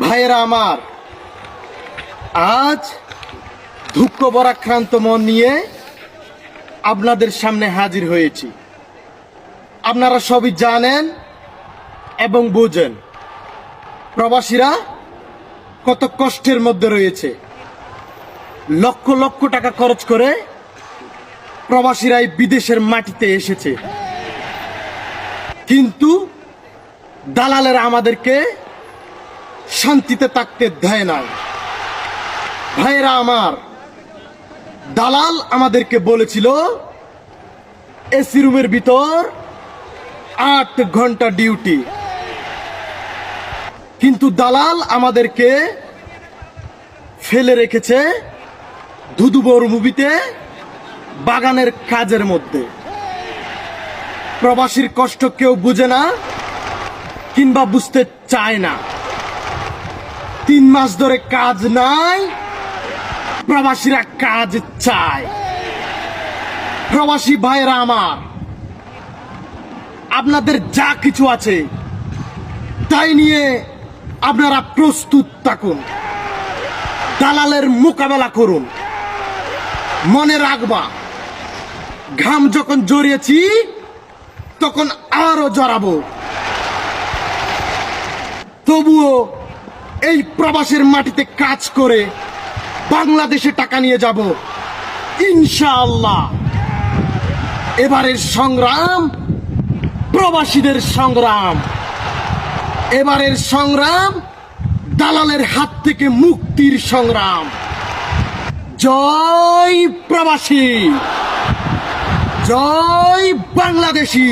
ভাইয়েরা আমার, আজ দুঃখ বরাক্রান্ত মন নিয়ে আপনাদের সামনে হাজির হয়েছি। আপনারা সবই জানেন এবং বুঝেন প্রবাসীরা কত কষ্টের মধ্যে রয়েছে। লক্ষ লক্ষ টাকা খরচ করে প্রবাসীরা এই বিদেশের মাটিতে এসেছে, কিন্তু দালালেরা আমাদেরকে শান্তিতে থাকতে দেয় না। ভাইয়েরা আমার, দালাল আমাদেরকে বলেছিল এসি রুমের ভিতর 8 ঘন্টা ডিউটি, কিন্তু দালাল আমাদেরকে ফেলে রেখেছে ধুধুবর মুভিতে বাগানের কাজের মধ্যে। প্রবাসীর কষ্ট কেউ বুঝে না কিংবা বুঝতে চায় না। 3 মাস ধরে কাজ নাই, প্রবাসীরা কাজ চায়। প্রবাসী ভাইরা আমার, আপনাদের যা কিছু আছে তাই নিয়ে আপনারা প্রস্তুত থাকুন, দালালের মোকাবেলা করুন। মনে রাখবা, ঘাম যখন জড়িয়েছি তখন আরো জড়াবো। তবুও এই প্রবাসের মাটিতে কাজ করে বাংলাদেশে টাকা নিয়ে যাব ইনশাআল্লাহ। এবারের সংগ্রাম প্রবাসীদের সংগ্রাম, এবারের সংগ্রাম দালালের হাত থেকে মুক্তির সংগ্রাম। জয় প্রবাসী, জয় বাংলাদেশী।